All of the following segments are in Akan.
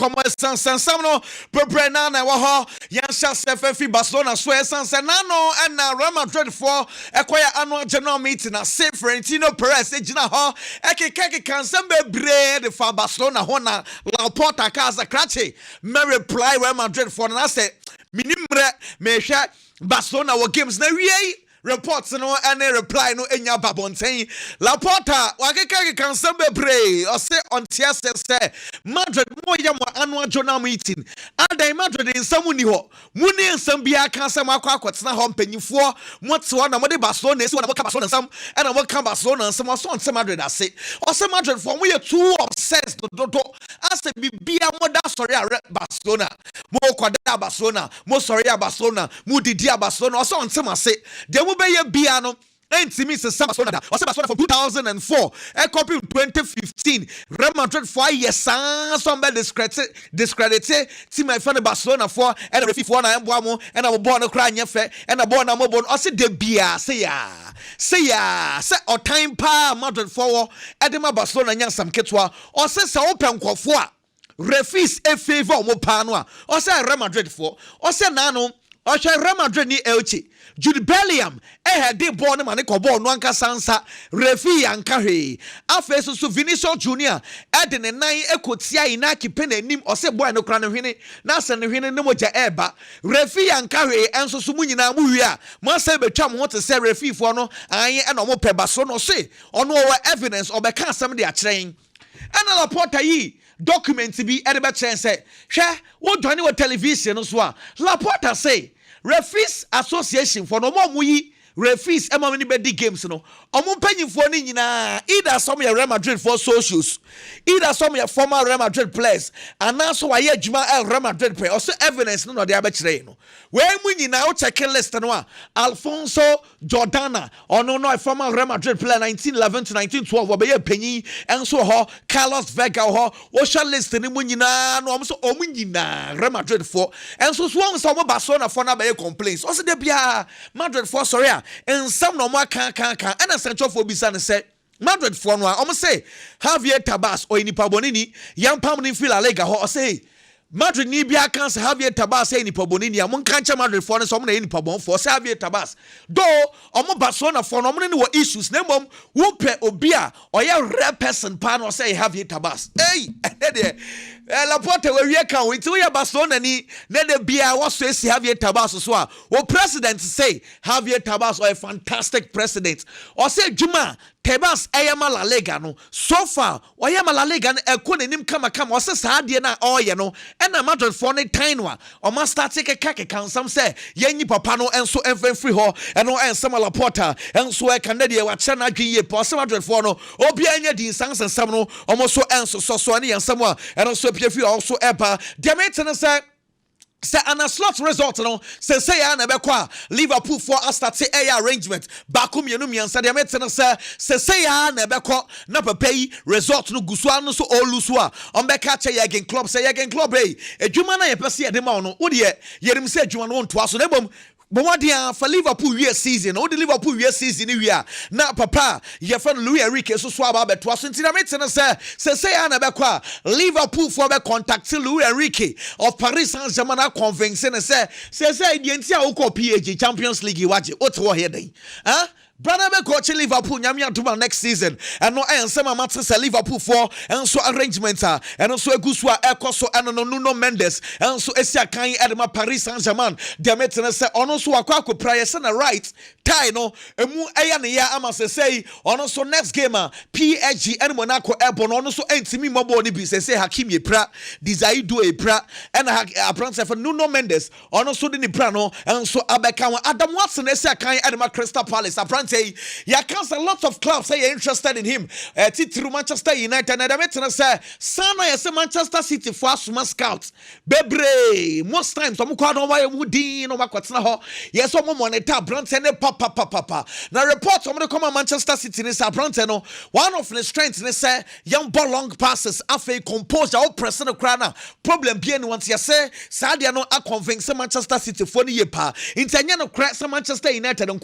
komo sansam no bebre na na wo ho yansha sefa Barcelona so sansan na no na Real Madrid for ekoya annual general meeting na say Florentino Perez ejina ho ekeke kansam bebre de fa Barcelona ho na Laporta kaza krache me reply Real Madrid for na say minimre me hwe Barcelona wo games na wie reports no any reply no enya babonten Laporta wakeka kan sembe pray or say on tiase say Madrid mo ya mo annual journal meeting and Madrid in some ni ho muni nsam bia kan sem akwakotena ho mpanyifo mote ho na mo de Barcelona esi na mo ka Barcelona nsam and mo ka Barcelona nsam so on Madrid ase or say Madrid for mo ye too obsessed do as bibia mo da sorry Barcelona mo kwada Barcelona mo sorry Barcelona mo didi Barcelona or so on nsam ase de be biano ntimi se Barcelona o se Barcelona from 2004 e copy 2015 Real Madrid 4 years some be discredit team e fan Barcelona for and the FIFA na emboa mo and na bo no kra anya fe and na bo na mo bo o se de bia say say o time pa Madrid for edema Barcelona nya sam ketwa o se open kwofo a refis e favor mo pa no a o se Real Madrid for o se na no o se Real Madrid ni Elche Jude Bellingham had de born man ko ball no anka sansa refi anka hwe afa so Vinicius Junior ede ne nan ekotia ina kipe na nim o se boy no kra no hwene na se no hwene ne moja eba refi anka hwe enso so munyina mu hwe a mo se betwa mo te se refi fo no anye e no mo peba so no se ono o evidence obeka asem de a kyerɛn ana Laporta yi document bi ede be kyerɛn se hwɛ wo dwane wo television no so a Laporta say Referees Association for no more muyi referees ema many bedi games no omo panyimfo ni nyina either some Real Madrid for socials either some former Real Madrid players and also why adwuma Real Madrid play also evidence no dey abekire no we mu nyina o check list no a Alfonso Jordana ono no former Real Madrid player 1911 to 1912 obeye panyi enso ho Carlos Vega ho o share list ni mu nyina no omo so omo nyina Real Madrid for enso so won so Barcelona for na be complaints also dey bia Madrid for sorry and some no more can and a central for Bisan said Madrid for no almost say Javier Tabas or Nipa Bonini young Pamini feel a lega or say Madrid ni bia cancer Javier Tabas say Nipa Bonini among cancer Madrid for some Nipa Bon for Javier Tabas though omo Barcelona for no many issues name who pe obia or ya rare person pan or say Javier Tabas hey Laporta we can we to Barcelona ni ne de bia was say Javier Tabas so a o president say Javier Tabas or a fantastic president or say Juma Tebas ayama La Liga no so far oyama La Liga no ekonenim kama o se saade na oye no e na Madrid for ne time no o ma start take kake kan some say yanyi papa no enso enfen free ho eno ensem Laporta enso e kanade wa che na dwen ye po se Madrid for no obi anya din sansensam no o so enso so ne yansam a eno so pie fi also eba diamete say and a slot result no say ya na bekwa Liverpool for start say arrangement bakum yenu miansa de metena say ya na bekwa na papa yi result no gusu anu so olusu a on beka che yegen club say yegen club edwuma na ye pese ye de ma no wo de yerim say edwuma no nto aso na bom but what for Liverpool year season or the Liverpool year season here now papa your friend Luis Enrique so swab bet was until say ana bekwa Liverpool for be contact Luis Enrique of Paris Saint-Germain convincing say the entire PSG Champions League waje what here then huh. Brother be coach Liverpool nyamia to next season and no ensema matter Liverpool for and so arrangements and also egusua ekoso and no Nuno Mendes and so esia kan edema Paris Saint-Germain de metena say ono so akwa prayer say na right tie no emu eya ne ya ama say ono so next game PSG and Monaco ebo no ono so entimi mobo ni bi say Hakim Yepra Desaido Epra and apprentice for Nuno Mendes ono so de ni pra no and so abeka Adam Watson esia kan edema Crystal Palace ya can't a lot of clubs say you're interested in him. Through Manchester United and I say Sana yes Manchester City for asuma scouts. Bebre most times I'm quite on why woody no makwatna ho. Yes, some monitor Brunton papa. Now reports I'm gonna come on Manchester City in Brunton. One of the strengths they say young ball long passes afe composure or pressing the crown. Problem bien once you say Sadia no a convince Manchester City for the year pa. Intanya no crack Manchester United and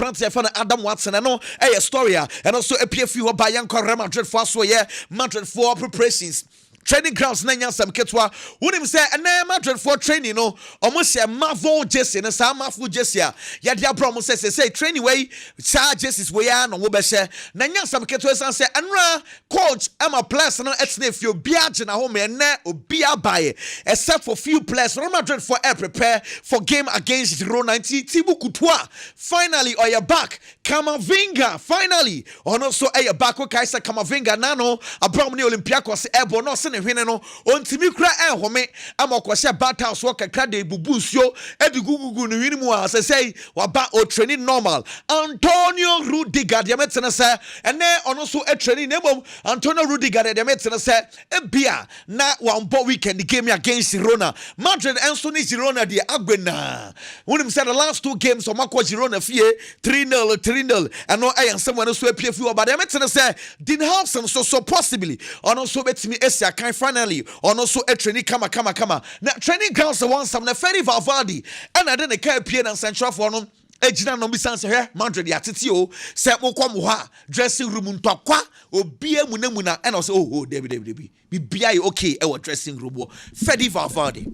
Brant for Adam Watson and no a story and also a PFU by young Real Madrid for so yeah Madrid for preparations training grounds na nya sam ketwa wonim say na Madrid for training no almost a Marvel jersey na sa Marvel jersey a ya dia bro mo say training way sa jerseys we ya no wo be she na nya sam ketwa san say anra coach ama players no etne fi obi age na home na obi abaye except for few players Real Madrid for prepare for game against Girona Tibu Courtois finally oya back Camavinga finally ono so oya back o kai say Camavinga nano abrom ni Olympiacos ebo no se ne hwene no ontimi kura home ama kwose battles wo kakra de bubusuo edigugugu ne hwene mu a say waba o training normal Antonio Rudiger de metena say ene ono so e training nebom Antonio Rudiger de metena say ebia na wambo weekend game against Girona Madrid enso ni Girona de agbena wonim say the last two games o makwa Girona fie 3-0 and no ayan someone so apie fi oba de metena say Dean Hudson so possibly ono so betimi esia kan finally ono so e training kama na training grounds the one some na Fede Valverde and I didn't care pie na central for no ejina no bisanse he Madrid ya tete o se mokom ho a dressing room ntokwa obi emunamuna and also oh David bibia okay e dressing room Fede Valverde.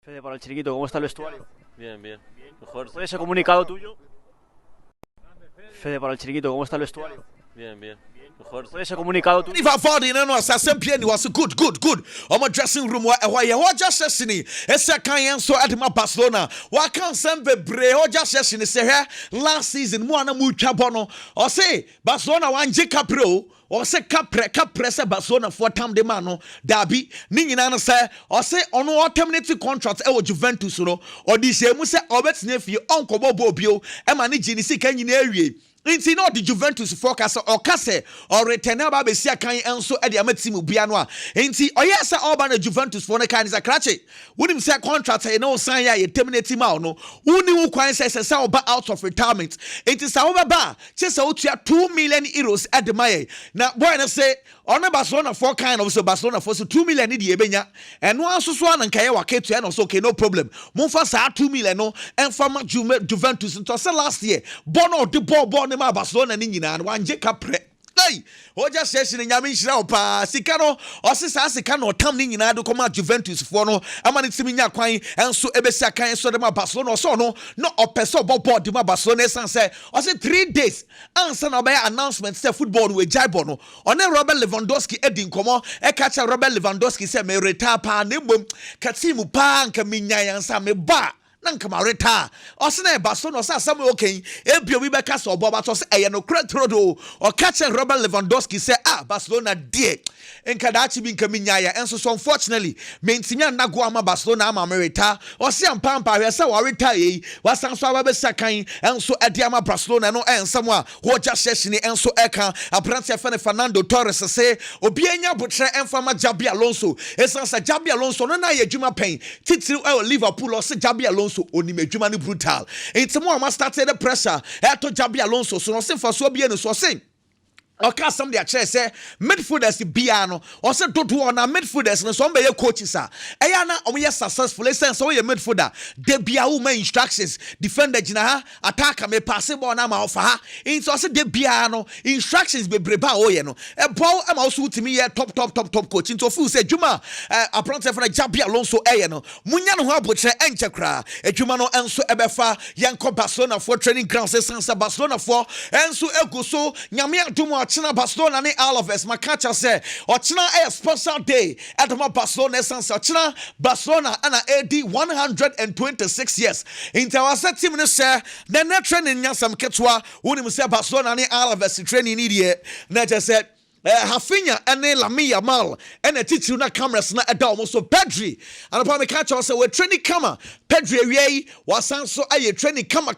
Fede, para el chiringuito, ¿cómo está el vestuario? Bien. Mejor. ¿Fue ese comunicado tuyo? Fede, para el chiringuito, ¿cómo está el vestuario? Bien. Mejor. ¿Fue ese comunicado tuyo? Valverde no asasem pie ni was good omo dressing room wa ye ho just sesini ese kan yen so adema Barcelona wa kan sem bebre ho just sesini se he last season mu ana mu twa no o say Barcelona wan je capro o se kapre se Barcelona for tam de man no dabi ni nyina no se o se ono o terminate contract e wo Juventus no o di se mu se obetine fie onkobo bio e ma ni gini sika nyina awie Inti no the Juventus forecast or kase or return about be see kan enso e de amatim bia no a inti oyesa oba na Juventus for na kan is a krache wonim say contract e no sign ya ye terminate ma no woni wo kwan say say oba out of retirement inti sa oba ba che say otua 2 million euros at the maye na boy na say on Barcelona for kind of so Barcelona for so 2 million di ebenya eno aso so an nkaye waketu e no so okay no problem monfa sa 2 million no enfama Juventus into say last year bono de ball ma Barcelona ni nyina wanje kapre hey oja session nyame nhira opa sika no osisa sika no tam ni nyina do koma Juventus for no amane timi nya kwan enso ebesi kan so de ma Barcelona so no opeso bobo de ma Barcelona san say osi 3 days answer na by announcement say football we jaibo no one Robert Lewandowski edi nkomo e catch Robert Lewandowski say me retire pa na mbom katimu pa nka minya yansa me ba Nankama reta osene Barcelona osa sam okay ebio bi beka so obo bato se eye no kretrodo o catch Robert Lewandowski say Barcelona die enka dachi bi nka minyaya enso so unfortunately mentinya nago ama Barcelona ama merita o se ampampa hwe se wa reta yi wasan so aba sakan enso ede ama Barcelona no ensam a ho ja sheshini enso eka abrante fe Fernando Torres say obi enya botre enfama Jabi Alonso esansa Jabi Alonso no na ye dwuma pen titiri Liverpool o se Jabi Alonso oni medwuma ni brutal enti mo ama started the pressure to Jabi Alonso so no se fa so bia no so se okay, some they actually say midfielders biano or say dodo on midfielders no some be coaches ah eya na omo successful sense so ye midfielder de bia wo instructions defender gina ha attacker me pass ball na ma ofa ha in so say de bia no instructions be breba o ye no e ball am also utimi ye top coach into feel say djuma apprentice for Jabi Alonso eye no munya no ho abotre enche kra edjuma no enso ebefa yenko Barcelona for training ground sense Barcelona for enso ego so nyame adumo Ochina Barcelona ni all of us makacha say Ochina a special day at my Barcelona sense Ochina Barcelona ana AD 126 years into our set team say the net training nyasam ketwa woni say Barcelona ni all of us training ni die na just said Hafinya ene Lamine Yamal ene titiru na cameras na eda almost so Pedri and upon the catch also we training kama Pedri awie wasan so aye training kama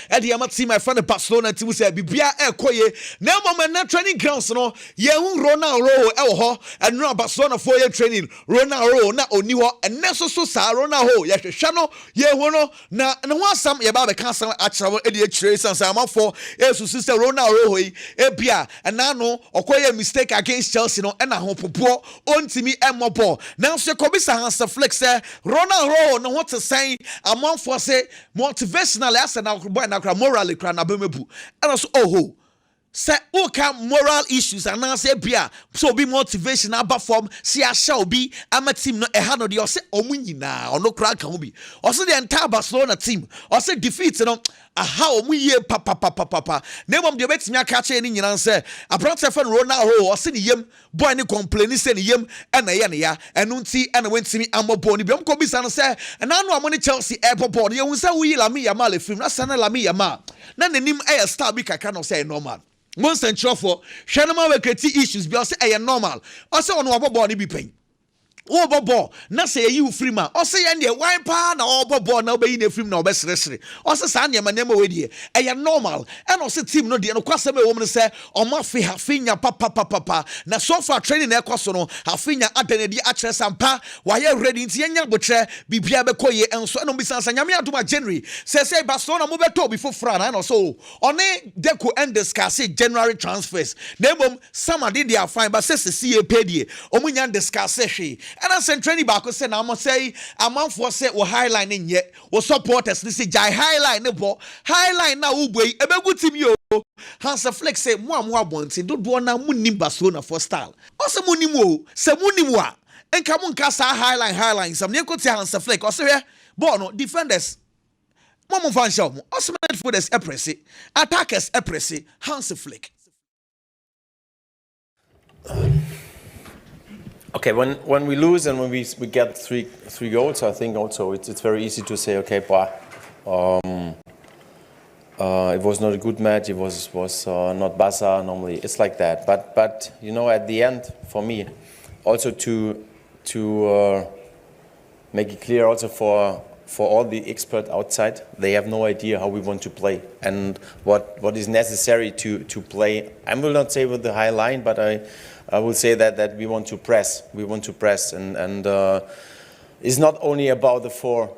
ede yama team my friend Barcelona team say bibia ekoye na moment na training grounds no ye hu Ronaldo e wo ho eno Barcelona for ye training Ronaldo na oni ho ene so sa Ronaldo ye hwehwe no ye hu no na ho asam ye ba be kan asam achira ede akire sansa amafo esu sister Ronaldo ho e bia na no okoye mistake against Chelsea no and ho popo ontimi emobo now se kobisa hansa flex Ronaldo no what to say among for say motivational as na boy na morally kra na bemebu and also say okay moral issues and now say bia so be motivation aba form see a shall be ama team no ehano de o say omu nyina ono kra ka ho bi o say the entire Barcelona team o say defeat no aha omu ye papa na mom de betimi aka che ni nyina say abrote fan Ronaldo o say ni yem boy ni complain say ni yem na ye ne ya enu nti na wentimi amobɔ ni bi ko bisa no say na no amoni Chelsea airport ye hu say wo yi Lamine Yamal efim na sana Lamine Yamal na nanim star bi kaka no say normal Monster for Shanama will create issues because I normal. Also on what body be paying. Oh, bobo, not say you free man. Or say, and wine pan or bobo now be in a film now best restaurant. Also, Sanya, my name away. I normal. And also, team no dear, no question woman say, or Murphy have finger papa. Now, so far training their cosono, have finger at the actress and pa, while you're ready in Tianya Butcher, be Biabekoye, and so no business and Yamia to my January. Say, Barcelona move to before Fran and also. On a deco and discuss January transfers. Name some did they are fine, but says the CA Pedi, Omunyan discuss she. And I sent training back say now must say a month for say or highlighting yet or supporters this is jai highlight the ball highlight now ubwe ebe good team yo Hansa Flex say mo bonti do do na munim Barcelona for style also munim wo se munim wa enka mun ka sa highlight some ne ko ti Hansa Flex also here ball no defenders mo fan show mo also midfielders press attackers press Hansa Flex. Okay, when we lose and when we get three goals, I think also it's very easy to say, okay, it was not a good match. It was not Barca. Normally it's like that. But you know, at the end, for me, also to make it clear also for all the experts outside, they have no idea how we want to play and what is necessary to play. I will not say with the high line, but I will say that we want to press. We want to press, and it's not only about the four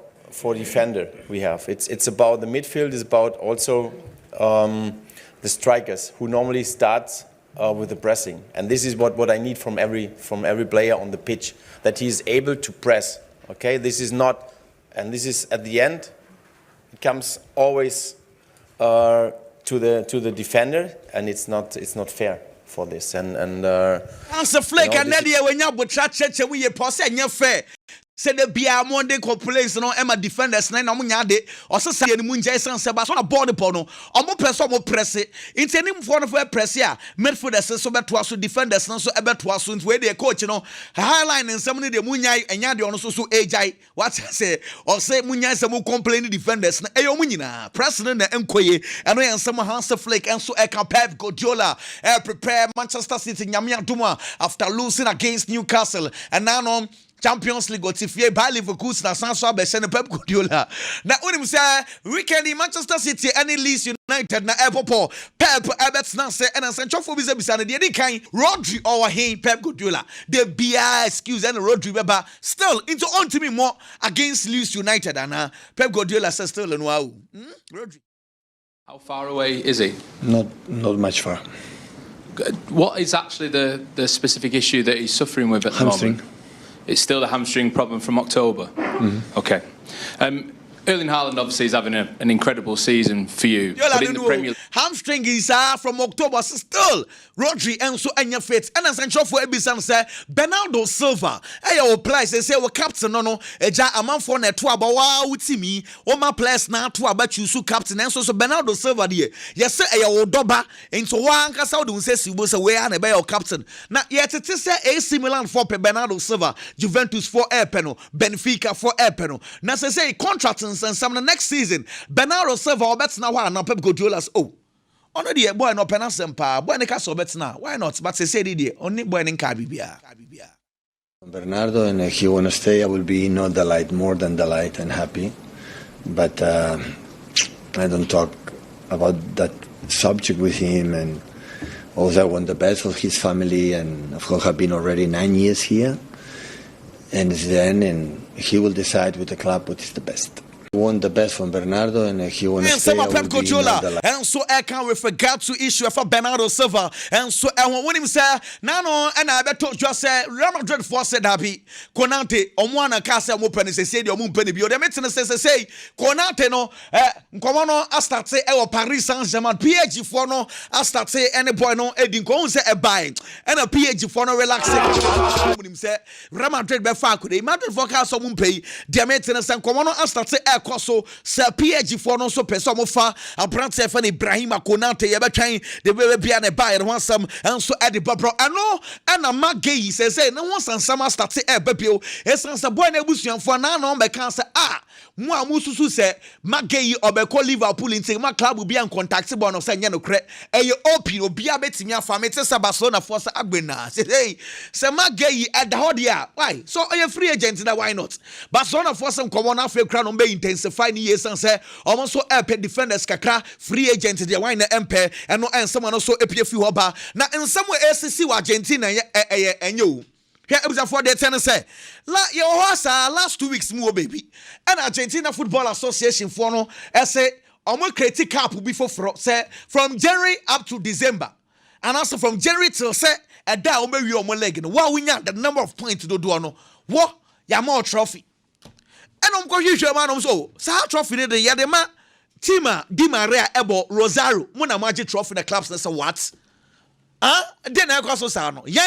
defender we have. It's about the midfield. It's about also the strikers who normally start with the pressing. And this is what I need from every player on the pitch, that he is able to press. Okay, this is not, and this is at the end. It comes always to the defender, and it's not fair for this and as a flake and Nadia when you but church we a posse and your fair. Said the Bia Monday population no Emma defenders na munyade or so say any munja san Sebastian board pono or more press or more press it. It's any form of press here. Midfielders so better to defenders no so about to assume where they coach no highline and somebody the munyai and yadi on so AJ what I say or say munyai some complaining defenders na eyo munyina president na enkoye and no some Hansa Flick and so Pep Guardiola prepare Manchester City nyamia duma after losing against Newcastle and now Champions League otifie by Liverpool na sanso abese ne Pep Guardiola na unim say weekend in Manchester City any Leeds United na Liverpool Pep Ebert na say and sanchofo bi bisa na de kan Rodri or he Pep Guardiola the BI excuse and Rodri beba still into on to me more against Leeds United and Pep Guardiola says still no wow Rodri. How far away is he? Not much far. What is actually the specific issue that he's suffering with at the moment? It's still the hamstring problem from October? Mm-hmm. Okay. Erling Haaland obviously is having an incredible season for you. But in the Premier League, hamstring is from October still. Rodri and so anya fit. And as I'm sure for Ebisan say Bernardo Silva. Hey, our players they say we captain no eja amount for net 2 about wow utimi. O my players na 2 about you so captain and so Bernardo Silva there. Yes say hey doba into one kasa do say sibo say we are be your captain. Na yet it say AC Milan for Bernardo Silva, Juventus for Epeno, Benfica for Epeno. Na say contract and some next season Bernardo Silva bet na wa na Pep Guardiola's ono de boy no penasem pa boy ne ka so bet na why not but say de only boy ne ka bibia Bernardo, and if he want to stay I will be not delight more than delight and happy, but I don't talk about that subject with him, and also I want the best for his family, and of course I've been already 9 years here and it's the end, and he will decide with the club what is the best. want the best from Bernardo, and he want to and stay. some I of Pep will be Guardiola, not the light. and so I can with regard to issue for Bernardo Silva, and so I want him say, Nano, and I better just say, Real Madrid for said happy, Konate, Omwana Casa Mopen, say, the Moon Penny, the maintenance say, Konate no, Comono, I start say, Paris Saint Germain, PG for no, I start say, any boy no, Edin Con say a buy, and a PG for no relaxing, say, Real Madrid be far could Madrid for Casa Moon pay, the maintenance and Comono, I start say, Air Coso, Sir PG for no so person fa a brand Stefan Ibrahim Konate yeba twan the baby and a buyer want some and so at the bro ano and a magay says say no one some start say e babio essence boy na busuan for na no be kan say mo amususu say magay obeko Liverpool in my club will be in contact boy no say nya no kre e open obi abetimi afa me tese Barcelona for say agbena say say magay at the hodia why so are you free agent na why not Barcelona for some common Africa crown on be intensify ni yesan say almost so defenders kakra free agent de wine empire and no and someone also appear fi hoba na in some way SC wa Argentina enyo here it was for the ten say la your last 2 weeks more baby and Argentina Football Association for no say omo create cap before say from January up to December and also from January till say a da omo wi omo leg no wa winya the number of points do no wo ya more trophy and I'm going to man so sa trophy de ya de ma Tima Di Maria Ebo Rosario muna magic trophy na clubs na say what then I so sa no ya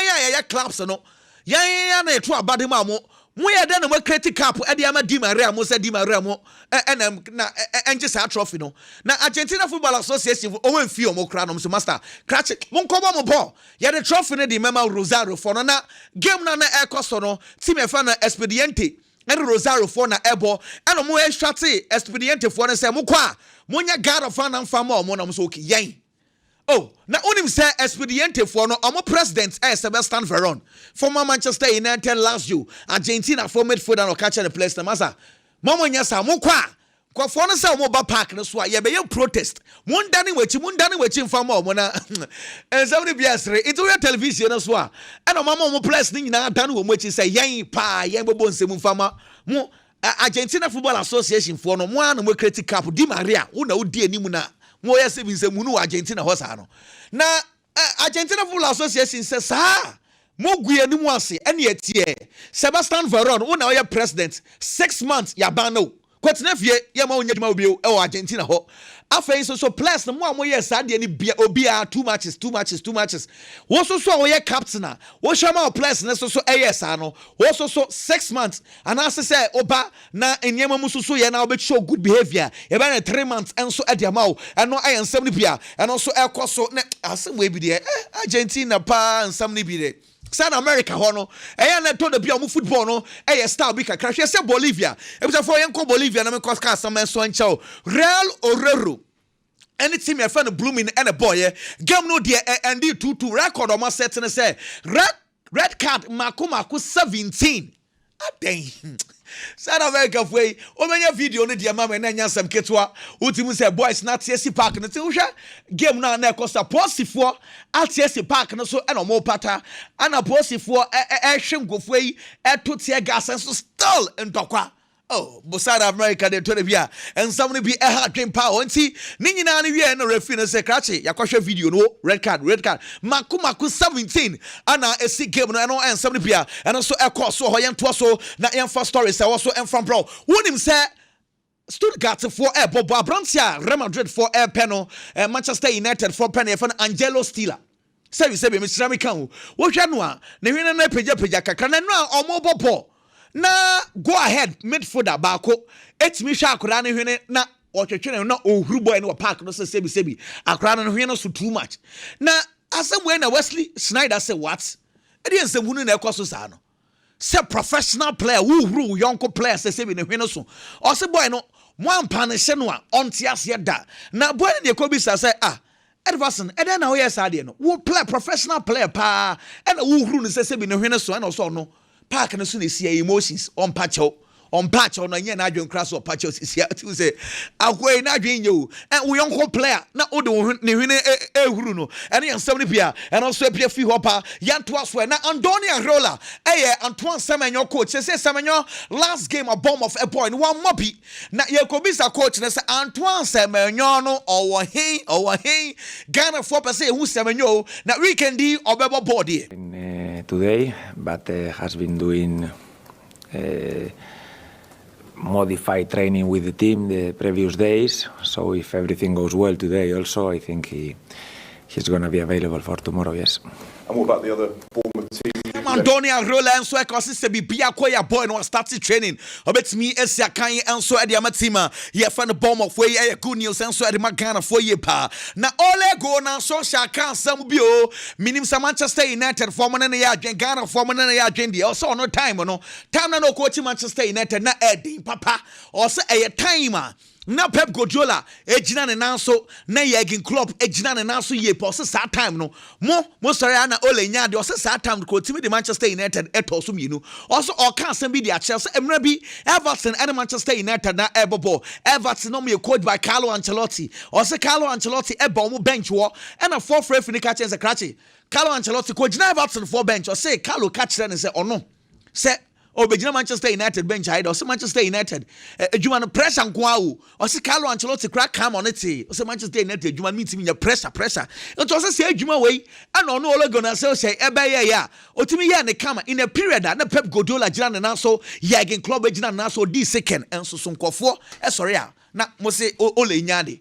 clubs no ya na eto abade ma mo ya den mo create cap e de ama Di Maria mo say Di Maria mo na enje sa trophy no na Argentina Football Association o wan fi o mo kra no so master crash mo nkomo mo ball ya the trophy ne di mema Rosario for no na game na e koso no team e fa na Expediente and Rosario for na ebo and mo ehwate Expediente for na say mo kwa mo nya God of fan and famo mo na mo so okay yen oh na onim say Expediente for no omo president Sebastian Veron former Manchester United last year Argentina for midfielder no catch the place na masa mo nya sa mo kwa for no say mo ba park no so ye be protest mo ndane wachi mfama mo na somebody be asre into your television no so and mama mo place ni nyina dan wo mo chi say yen pa yen bobo nsem mfama mo Argentina Football Association for no mo an mo create cap Di Maria wo na wo di animu na mo yes bi nsem nu Argentina ho sa no na Argentina Football Association say sa mo gu animu ase ene etie Sebastian Veron wo na wo president 6 months ya ban no kwatina fie ye ma onya djuma obi e Argentina ho afei so plus no mo amoye sade ni bia obi a 2 matches wo so wo ye captain a wo shama plus ne so AS no wo so 6 months and as say oba na enyema mu so ye na obechi good behavior ye ba na 3 months enso e dia ma wo eno ayensam ni bia eno so ekoso ne asem we bi de Argentina pa nsam ni bi de South America hono na to the bia mu football no style bi kakra hwe se Bolivia e bi for yenko Bolivia na me cause ka some so nchao Real Orero any team your friend blooming and a boy game no dia and 2-2 record o ma set ne say red card mako 17 aden South America foi o menya video no dia mama na nya sam ketwa ultimu say boys na TSC Park no te hwe game na ekosta posifo at TSC Park no so e no mo pata ana posifo hwe ngofo yi to tie gas so still ndokwa oh bo South America de to bia and some be a hard dream power nti ni nyina ne wie no referee no say krache yakohwe video no red card mako 17 ana esi game no and some bia and so e so ho yento so na yemfa stories e so enfam bro wonim say Stuttgart for Bobo Abrantia Real Madrid for Peno Manchester United for Penny for Angelo Stiller say we say be Mr. Kan wo hwa no a ne hwene na peja kakra na no a omo bobo na go ahead midfielder baako etimi hwa akora ne hwene na otwetwe na ohuru boy no park no say sebi akora no hwene so too much na asem na Wesley Sneijder say what e dey nsem hunu na ekoso sa no say professional player who rule young player say sebi ne hwene so o say boy no mo ampa ne hye no a onte ase da na boy ne ko bi say Edverson eden na wo yes ade no wo play professional player pa e na wo huru no say sebi ne hwene so e na so no park no so na see emotions on pacho on patch on a yen adrian crass or patches is here to say away nadrin you and we uncle player na odo ne hwene ehuru no ene yan samni bia and also appear fi hopa yan to aswe na Andonia Rola Antoine Semenyo coach say Semenyo last game a bomb of a point one mobi na Yakobisa coach na say Antoine Semenyo no or he Ghana 4% who Semenyo na weekend di obebo board today but has been doing modified training with the team the previous days, so if everything goes well today also I think he's going to be available for tomorrow. Yes. And what about the other Bournemouth team? Andonia Rola and so consistent be Biakoya boy no started training. Obet me Esia Kanye and so at the Amatima. Ye found the bomb of way good news and so at the Magana for ye pa. Now all go now so shall can some bio minim some Manchester United for man and ya Ghana for man and ya Jendi also no time no coach Manchester United na Eddie papa or say a timer. Na Pep Guardiola ejina ne nanso na Jurgen Klopp ejina ne nanso ye po se saa time no mo sorry na ole nya de o se saa time ko timi de Manchester United eto so mienu also o kan asem bi de a Chelsea emra bi Everton and Manchester United na ebobo Everton no me coached by Carlo Ancelotti o se Carlo Ancelotti eba mo bench wo and a fourth referee ka chen se krachi Carlo Ancelotti coach na Everton for bench o se Carlo ka kire ne se ono se Obejina Manchester United bench hide or Manchester United adwuma no pressure nko awo o se Carlo Ancelotti crack calm on it o se Manchester United adwuma meet me pressure nto se se adwuma wei ana ono ole gonna say ebe ya otimi ya ne kama in a period na Pep Guardiola gina ne na so Jurgen Klopp gina na so di second enso so nkofo sorry na mo se ole nyade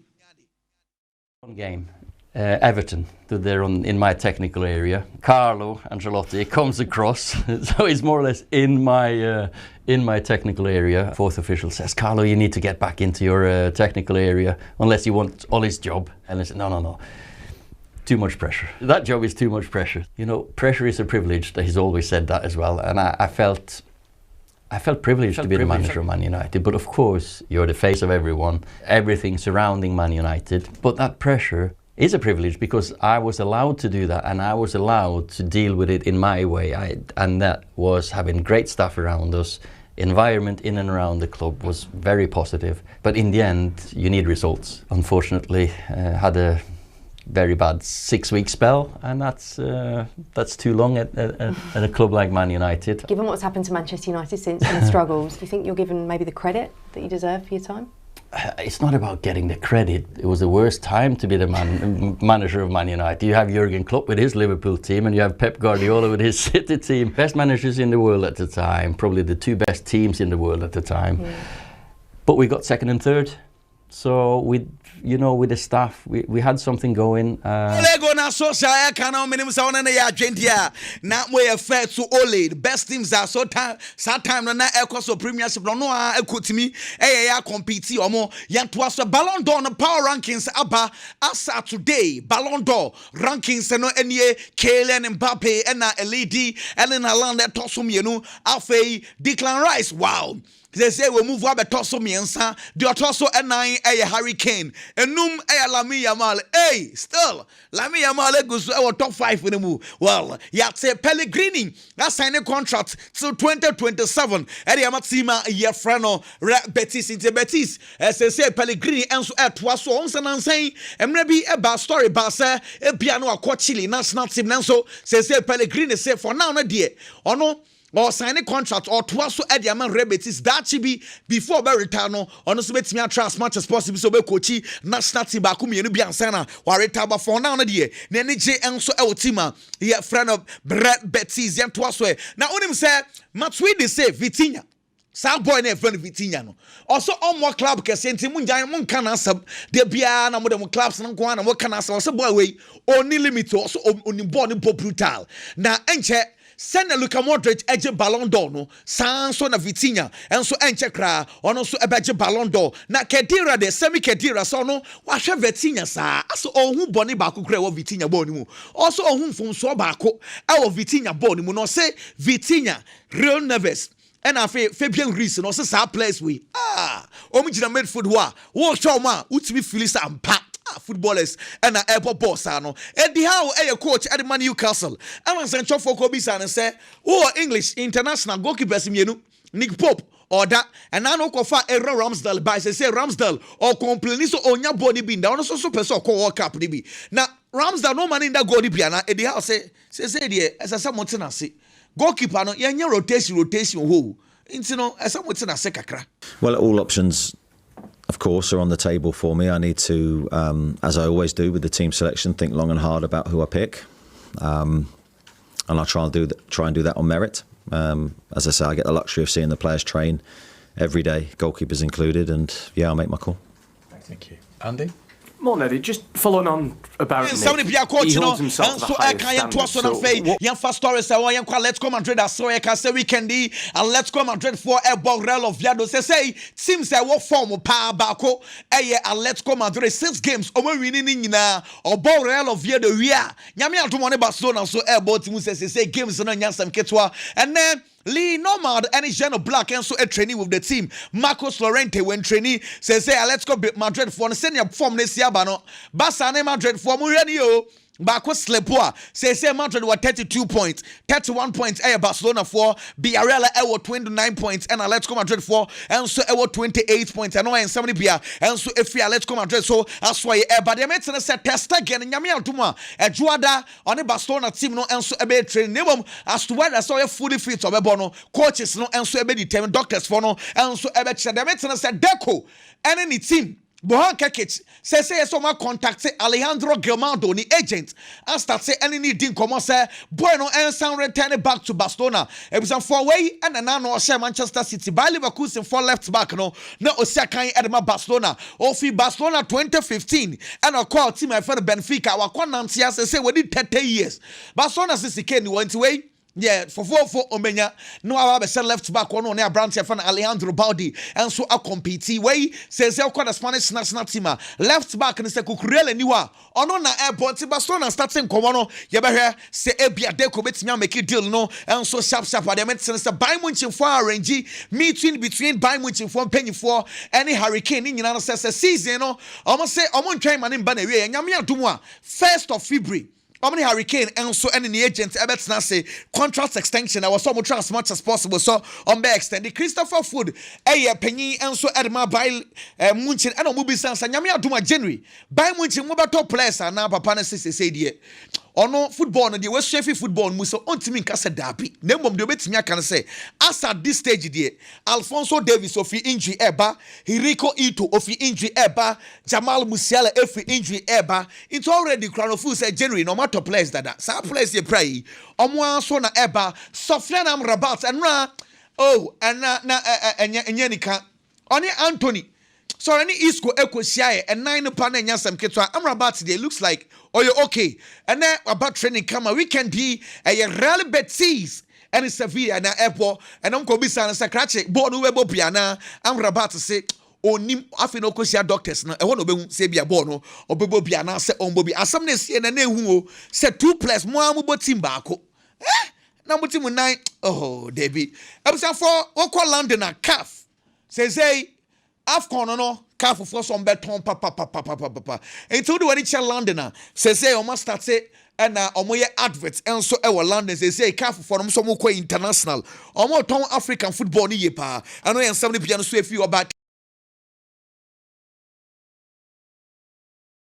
game Everton, they're in my technical area. Carlo Ancelotti comes across, so he's more or less in my technical area. Fourth official says, "Carlo, you need to get back into your technical area unless you want Ollie's job." And I said, "No. Too much pressure. That job is too much pressure. You know, pressure is a privilege." He's always said that as well, and I felt privileged to be the manager of Man United. But of course, you're the face of everyone, everything surrounding Man United. But that pressure is a privilege because I was allowed to do that and I was allowed to deal with it in my way. And that was having great staff around us. Environment in and around the club was very positive. But in the end, you need results. Unfortunately, had a very bad 6-week spell, and that's too long at a club like Man United. Given what's happened to Manchester United since and the struggles, do you think you're given maybe the credit that you deserve for your time? It's not about getting the credit. It was the worst time to be the manager of Man United. You have Jurgen Klopp with his Liverpool team and you have Pep Guardiola with his City team. Best managers in the world at the time, probably the two best teams in the world at the time. Yeah. But we got second and third. So with the staff, we had something going. Lego na social kana minim sa ona na ya adwentia na mo ye fair to Ole. The best teams are so time na ekoso premiership no a ekotimi ya compete omo yanto aso Ballon d'Or no power rankings aba asa today. Ballon d'Or rankings no enie Kylian Mbappe and LED Erling Haaland etoso mienu afei Declan Rice. Wow. They say we move up toso miensa the toso nine Harry Kane enum Lamine Yamal still Lamine Yamal goes our top 5 in the move. Well say Pellegrini that sign a contract till 2027 Eddie Amatima Yefrano Betis into Betis as they say Pellegrini and so at was so on saying and maybe about story but say a piano a Chile national team so say Pellegrini say for now no dear or no or sign a contract or twice so at the amount rebetis that should be before Beritano on the Smith me try as much as possible so be coachy national team back me be ansana or retaba for now na die na ni je enso e otima here friend of Brett Betis yam twice now on him say matwi dey say Vitinha Sam boy na friend Vitinha no also on more club kese nti mun jan mun kana sab de bia na mo dem clubs na nko na mo kana sab so boy we only limit also oni ball ni brutal na enche Send a Luka Modric edge Ballon d'Or no Sanso na Vitinha enso enche kra ono so ebeje Ballon d'Or na Kedira de semi Kedira so no wahwe Vitinha sa aso ohun boni ba ko kra wo Vitinha boni mu also ohun fomso ba ko e wo Vitinha boni mu no say Vitinha real nervous and afi Fabian Ruiz no say sa place we omugina midfield wo show ma utimi feel sa ampa footballers and airport boss no Eddie Howe coach at Man Newcastle and Sancho for Kobe and say English international goalkeepers mienu Nick Pope or that and now no kofa error Ramsdale by say Ramsdale or complaining so onya body bin down so person call World Cup ni now Ramsdale no man in that goal ni na e dey house say there as someone na say goalkeeper no yenya rotation ho into no as someone na say kakra. Well, all options of course are on the table for me. I need to as I always do with the team selection, think long and hard about who I pick. And I'll try and do that on merit. As I say, I get the luxury of seeing the players train every day, goalkeepers included, and yeah, I'll make my call. Thank you. Andy? Morning, Eddie. Just following on about somebody be a coach, he holds himself to the highest standard. Yan first story say, "Yan kwa Let's Go Madrid as so can say weekendy and Let's Go Madrid for a ball Real of Viado." Say seems like what form of power bako and Let's Go Madrid 6 games over winning nyina or ball Real of Viado we are. Nyame atumone Barcelona so air ball team say games no nyansam ketwa and then Lee Nomad and Jean Black and so a training with the team. Marcos Llorente when training says Let's Go Madrid for senior form this year bano. Barca Madrid for Mourinho. Bako Slepoa says Madrid were 32 points, 31 points. Barcelona for Villarreal were 29 points, and Let's Go Madrid for and so were 28 points. And no, somebody be and so if we Let's Go Madrid so that's why but the mates said test again. And Yami Altuma a Juada on the Barcelona team no and so a bit training as to whether so fully fit or bono coaches no and so a bit determined doctors for no and so a bit the mates said Deco and any team. Bohan Kekich say so my contact Alejandro Gilmando ni agent and start say any need din come say bueno and sound return back to Barcelona. It was a 4-way and now no share Manchester City by Leverkusen for left back no Osaka Edema Barcelona ofi Barcelona 2015 and a call team my friend Benfica wa kwanantia say we did 30 years Barcelona since Ken went away. Yeah, for Omenya, no, I have a left back one on their branch of Alejandro Baldi, and so I compete. Way says they'll call the Spanish national team left back and say Kukurele Niwa. On on the airport, Barcelona starting Comono, Yabaha, say Ebia Deco, bet me make it deal no, and so sharp at the medicine, by Munch and Far Rangy, meeting between by Munch and Fon Penny for any hurricane in United States season, no, almost say, I'm on time man in Bannery, and Yamia Dumwa, 1st of February. How many hurricane and so any agent Ebert na say contract extension I was so much as much as possible so on be extended Christopher Food penny and so Edma by Munchen and Mubi Sans and Yami Aduma January by Munchen mobile top players and now Papa say dear or no football no the West Sheffield football muso ontimi kasa dapi nemom de betimi can say as at this stage there Alfonso Davis of injury eba Hiriko Ito of injury eba Jamal Musiala of injury eba it's already chronofull say January no matter players that sa players ye pray omo so na eba Sofiane Amrabat and enyanika oni Anthony so any Isco Equisia and 9 pan and Yasam Ketwa Amrabat today looks like oh you okay and then about training come we can be a Real Betis and Sevilla and airport and Uncle Bisa and Sacrache born webo piana Amrabat say onim afino kosia doctors na e wono be se bia ball no obebo bia na se onbo bi asam na sie na na ehu o se 2+ mo amubo team baako na mo team 9 oh Debbie abisa for okọ London na CAF say AFCON no CAF for some beton papa until the one in London say o must start say and omoye adverts and so e London say CAF for them so mo international omo ton African football ni ye pa ano yen 70 piano so if you about